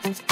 नमस्कार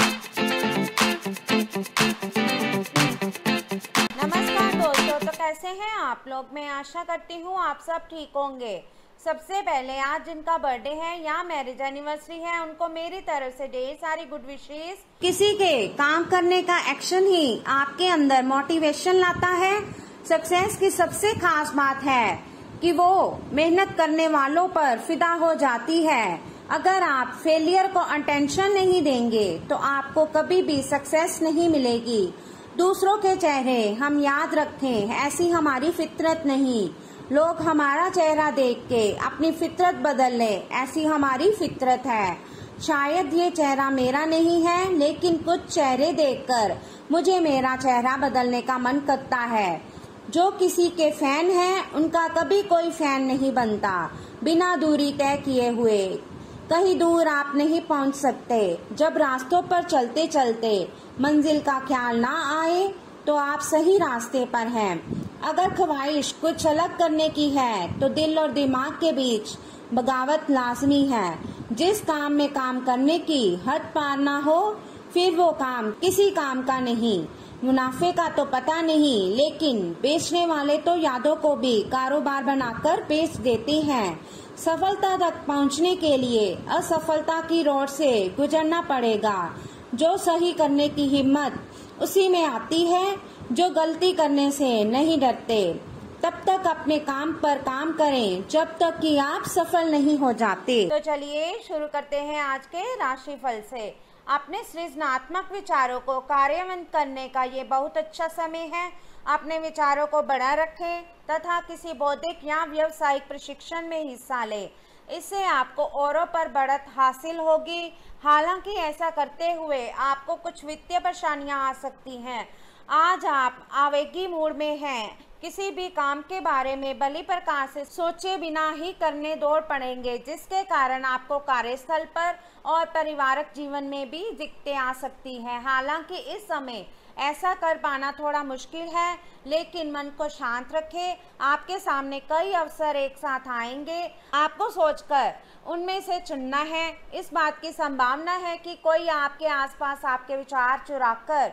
दोस्तों, तो कैसे हैं आप लोग। मैं आशा करती हूँ आप सब ठीक होंगे। सबसे पहले आज जिनका बर्थडे है या मैरिज एनिवर्सरी है, उनको मेरी तरफ से ढेर सारी गुड विशेस। किसी के काम करने का एक्शन ही आपके अंदर मोटिवेशन लाता है। सक्सेस की सबसे खास बात है कि वो मेहनत करने वालों पर फिदा हो जाती है। अगर आप फेलियर को अटेंशन नहीं देंगे तो आपको कभी भी सक्सेस नहीं मिलेगी। दूसरों के चेहरे हम याद रखें, ऐसी हमारी फितरत नहीं। लोग हमारा चेहरा देख के अपनी फितरत बदल ले, ऐसी हमारी फितरत है। शायद ये चेहरा मेरा नहीं है, लेकिन कुछ चेहरे देखकर मुझे मेरा चेहरा बदलने का मन करता है। जो किसी के फैन हैं, उनका कभी कोई फैन नहीं बनता। बिना दूरी तय किए हुए कहीं दूर आप नहीं पहुंच सकते। जब रास्तों पर चलते चलते मंजिल का ख्याल ना आए तो आप सही रास्ते पर हैं। अगर ख्वाहिश कुछ अलग करने की है तो दिल और दिमाग के बीच बगावत लाजमी है। जिस काम में काम करने की हद पार ना हो, फिर वो काम किसी काम का नहीं। मुनाफे का तो पता नहीं, लेकिन बेचने वाले तो यादों को भी कारोबार बनाकर बेच देते हैं। सफलता तक पहुंचने के लिए असफलता की रोड से गुजरना पड़ेगा। जो सही करने की हिम्मत उसी में आती है जो गलती करने से नहीं डरते। तब तक अपने काम पर काम करें जब तक कि आप सफल नहीं हो जाते। तो चलिए शुरू करते हैं आज के राशिफल से। अपने सृजनात्मक विचारों को कार्यान्वित करने का ये बहुत अच्छा समय है। अपने विचारों को बड़ा रखें तथा किसी बौद्धिक या व्यावसायिक प्रशिक्षण में हिस्सा लें। इससे आपको औरों पर बढ़त हासिल होगी। हालांकि ऐसा करते हुए आपको कुछ वित्तीय परेशानियां आ सकती हैं। आज आप आवेगी मूड में हैं। किसी भी काम के बारे में बली प्रकार से सोचे बिना ही करने दौड़ पड़ेंगे, जिसके कारण आपको कार्यस्थल पर और पारिवारिक जीवन में भी दिक्कतें आ सकती हैं। हालांकि इस समय ऐसा कर पाना थोड़ा मुश्किल है, लेकिन मन को शांत रखें। आपके सामने कई अवसर एक साथ आएंगे, आपको सोचकर उनमें से चुनना है। इस बात की संभावना है कि कोई आपके आसपास आपके विचार चुराकर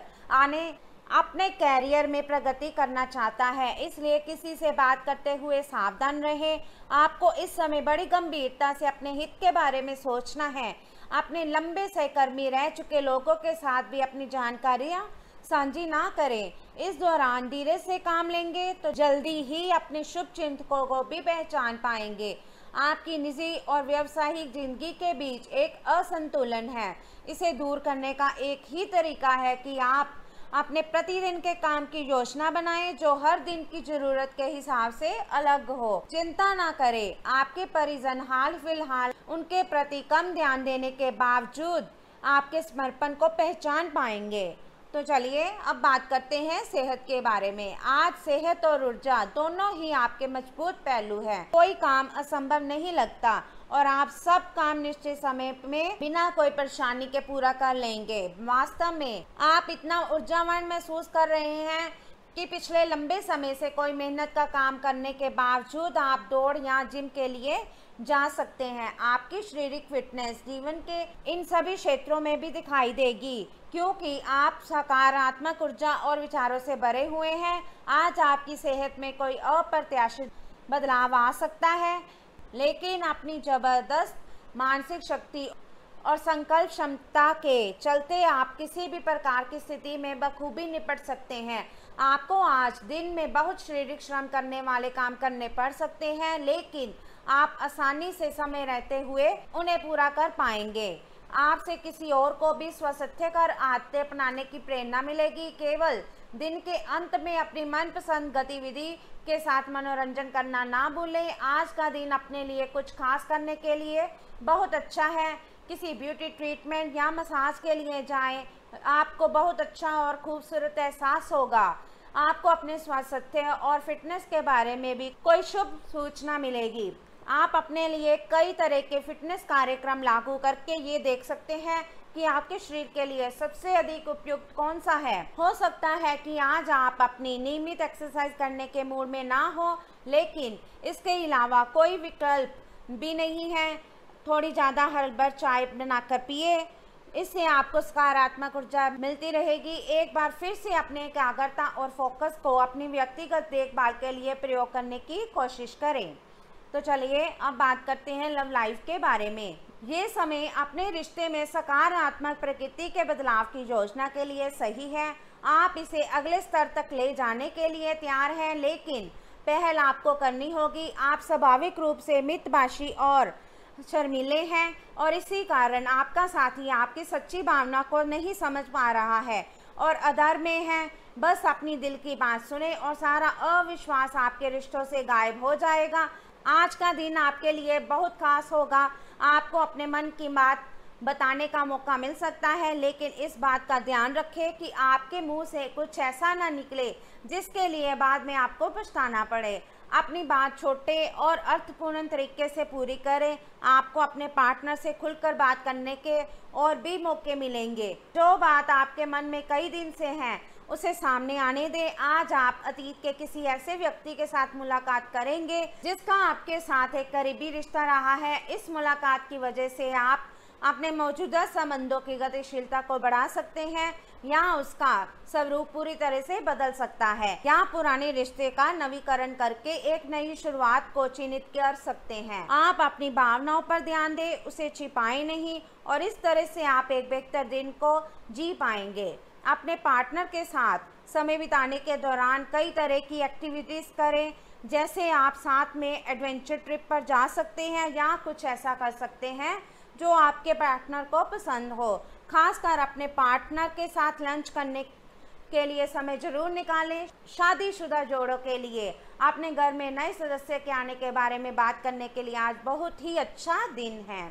अपने कैरियर में प्रगति करना चाहता है, इसलिए किसी से बात करते हुए सावधान रहें। आपको इस समय बड़ी गंभीरता से अपने हित के बारे में सोचना है। अपने लंबे सहकर्मी रह चुके लोगों के साथ भी अपनी जानकारियां साझी ना करें। इस दौरान धीरे से काम लेंगे तो जल्दी ही अपने शुभ चिंतकों को भी पहचान पाएंगे। आपकी निजी और व्यावसायिक जिंदगी के बीच एक असंतुलन है। इसे दूर करने का एक ही तरीका है कि आप अपने प्रतिदिन के काम की योजना बनाएं, जो हर दिन की जरूरत के हिसाब से अलग हो। चिंता ना करें, आपके परिजन हाल फिलहाल उनके प्रति कम ध्यान देने के बावजूद आपके समर्पण को पहचान पाएंगे। तो चलिए अब बात करते हैं सेहत के बारे में। आज सेहत और ऊर्जा दोनों ही आपके मजबूत पहलू हैं। कोई काम असंभव नहीं लगता और आप सब काम निश्चित समय में बिना कोई परेशानी के पूरा कर लेंगे। वास्तव में आप इतना ऊर्जावान महसूस कर रहे हैं कि पिछले लंबे समय से कोई मेहनत का काम करने के बावजूद आप दौड़ या जिम के लिए जा सकते हैं। आपकी शारीरिक फिटनेस जीवन के इन सभी क्षेत्रों में भी दिखाई देगी, क्योंकि आप सकारात्मक ऊर्जा और विचारों से भरे हुए हैं। आज आपकी सेहत में कोई अप्रत्याशित बदलाव आ सकता है, लेकिन अपनी जबरदस्त मानसिक शक्ति और संकल्प क्षमता के चलते आप किसी भी प्रकार की स्थिति में बखूबी निपट सकते हैं। आपको आज दिन में बहुत शारीरिक श्रम करने वाले काम करने पड़ सकते हैं, लेकिन आप आसानी से समय रहते हुए उन्हें पूरा कर पाएंगे। आपसे किसी और को भी स्वसथ्यकर आदतें अपनाने की प्रेरणा मिलेगी। केवल दिन के अंत में अपनी मनपसंद गतिविधि के साथ मनोरंजन करना ना भूलें। आज का दिन अपने लिए कुछ खास करने के लिए बहुत अच्छा है। किसी ब्यूटी ट्रीटमेंट या मसाज के लिए जाएं, आपको बहुत अच्छा और खूबसूरत एहसास होगा। आपको अपने स्वास्थ्य और फिटनेस के बारे में भी कोई शुभ सूचना मिलेगी। आप अपने लिए कई तरह के फिटनेस कार्यक्रम लागू करके ये देख सकते हैं कि आपके शरीर के लिए सबसे अधिक उपयुक्त कौन सा है। हो सकता है कि आज आप अपनी नियमित एक्सरसाइज करने के मूड में ना हो, लेकिन इसके अलावा कोई विकल्प भी नहीं है। थोड़ी ज़्यादा हर्बल चाय बनाकर पिए, इससे आपको सकारात्मक ऊर्जा मिलती रहेगी। एक बार फिर से अपने एकाग्रता और फोकस को अपनी व्यक्तिगत देखभाल के लिए प्रयोग करने की कोशिश करें। तो चलिए अब बात करते हैं लव लाइफ के बारे में। ये समय अपने रिश्ते में सकारात्मक प्रकृति के बदलाव की योजना के लिए सही है। आप इसे अगले स्तर तक ले जाने के लिए तैयार हैं, लेकिन पहल आपको करनी होगी। आप स्वाभाविक रूप से मितभाषी और शर्मीले हैं और इसी कारण आपका साथी आपकी सच्ची भावना को नहीं समझ पा रहा है और अधर में है। बस अपनी दिल की बात सुने और सारा अविश्वास आपके रिश्तों से गायब हो जाएगा। आज का दिन आपके लिए बहुत खास होगा। आपको अपने मन की बात बताने का मौका मिल सकता है, लेकिन इस बात का ध्यान रखें कि आपके मुंह से कुछ ऐसा ना निकले जिसके लिए बाद में आपको पछताना पड़े। अपनी बात छोटे और अर्थपूर्ण तरीके से पूरी करें। आपको अपने पार्टनर से खुलकर बात करने के और भी मौके मिलेंगे। जो बात आपके मन में कई दिन से है उसे सामने आने दें। आज आप अतीत के किसी ऐसे व्यक्ति के साथ मुलाकात करेंगे जिसका आपके साथ एक करीबी रिश्ता रहा है। इस मुलाकात की वजह से आप अपने मौजूदा संबंधों की गतिशीलता को बढ़ा सकते हैं या उसका स्वरूप पूरी तरह से बदल सकता है, या पुराने रिश्ते का नवीकरण करके एक नई शुरुआत को चिन्हित कर सकते हैं। आप अपनी भावनाओं पर ध्यान दें, उसे छिपाएं नहीं और इस तरह से आप एक बेहतर दिन को जी पाएंगे। अपने पार्टनर के साथ समय बिताने के दौरान कई तरह की एक्टिविटीज़ करें, जैसे आप साथ में एडवेंचर ट्रिप पर जा सकते हैं या कुछ ऐसा कर सकते हैं जो आपके पार्टनर को पसंद हो। खासकर अपने पार्टनर के साथ लंच करने के लिए समय जरूर निकालें। शादीशुदा जोड़ों के लिए अपने घर में नए सदस्य के आने के बारे में बात करने के लिए आज बहुत ही अच्छा दिन है।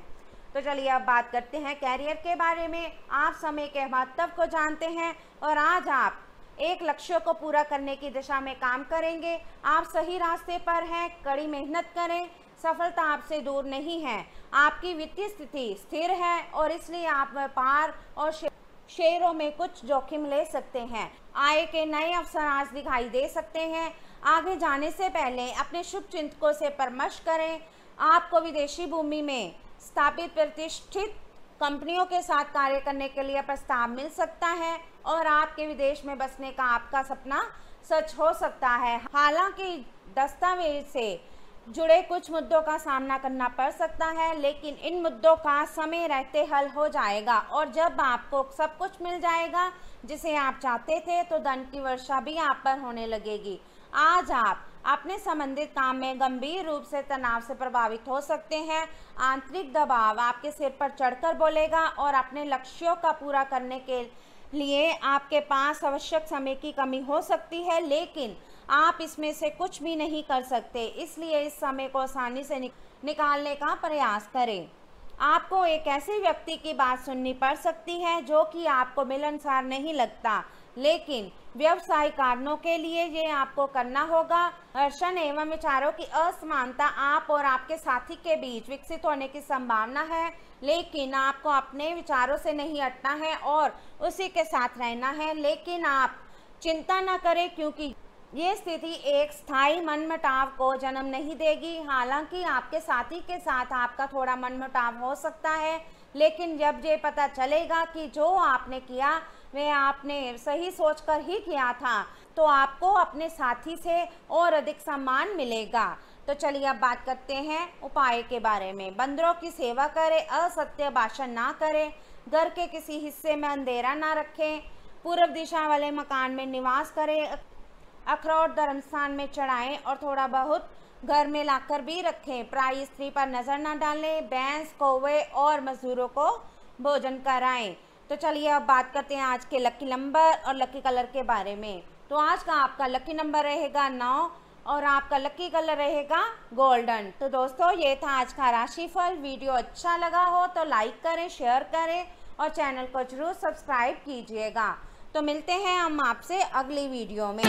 तो चलिए अब बात करते हैं कैरियर के बारे में। आप समय के महत्व को जानते हैं और आज आप एक लक्ष्य को पूरा करने की दिशा में काम करेंगे। आप सही रास्ते पर हैं, कड़ी मेहनत करें, सफलता आपसे दूर नहीं है। आपकी वित्तीय स्थिति स्थिर है और इसलिए आप व्यापार और शेयरों में कुछ जोखिम ले सकते हैं। आय के नए अवसर आज दिखाई दे सकते हैं। आगे जाने से पहले अपने शुभ चिंतकों से परामर्श करें। आपको विदेशी भूमि में स्थापित प्रतिष्ठित कंपनियों के साथ कार्य करने के लिए प्रस्ताव मिल सकता है और आपके विदेश में बसने का आपका सपना सच हो सकता है। हालांकि दस्तावेज से जुड़े कुछ मुद्दों का सामना करना पड़ सकता है, लेकिन इन मुद्दों का समय रहते हल हो जाएगा और जब आपको सब कुछ मिल जाएगा जिसे आप चाहते थे तो धन की वर्षा भी आप पर होने लगेगी। आज आप अपने संबंधित काम में गंभीर रूप से तनाव से प्रभावित हो सकते हैं। आंतरिक दबाव आपके सिर पर चढ़कर बोलेगा और अपने लक्ष्यों का पूरा करने के लिए आपके पास आवश्यक समय की कमी हो सकती है, लेकिन आप इसमें से कुछ भी नहीं कर सकते। इसलिए इस समय को आसानी से निकालने का प्रयास करें। आपको एक ऐसे व्यक्ति की बात सुननी पड़ सकती है जो कि आपको मिलनसार नहीं लगता, लेकिन व्यवसायिक कारणों के लिए ये आपको करना होगा। दर्शन एवं विचारों की असमानता आप और आपके साथी के बीच विकसित होने की संभावना है, लेकिन आपको अपने विचारों से नहीं हटना है और उसी के साथ रहना है। लेकिन आप चिंता न करें क्योंकि ये स्थिति एक स्थायी मनमुटाव को जन्म नहीं देगी। हालांकि आपके साथी के साथ आपका थोड़ा मनमुटाव हो सकता है, लेकिन जब ये पता चलेगा कि जो आपने किया वह आपने सही सोचकर ही किया था तो आपको अपने साथी से और अधिक सम्मान मिलेगा। तो चलिए अब बात करते हैं उपाय के बारे में। बंदरों की सेवा करें, असत्य भाषण ना करें, घर के किसी हिस्से में अंधेरा ना रखें, पूर्व दिशा वाले मकान में निवास करें, अखरोट धर्मस्थान में चढ़ाएं और थोड़ा बहुत घर में लाकर भी रखें। पराई स्त्री पर नजर न डालें, भैंस, कौवे और मजदूरों को भोजन कराएं। तो चलिए अब बात करते हैं आज के लकी नंबर और लकी कलर के बारे में। तो आज का आपका लकी नंबर रहेगा 9 और आपका लकी कलर रहेगा गोल्डन। तो दोस्तों ये था आज का राशिफल। वीडियो अच्छा लगा हो तो लाइक करें, शेयर करें और चैनल को जरूर सब्सक्राइब कीजिएगा। तो मिलते हैं हम आपसे अगली वीडियो में।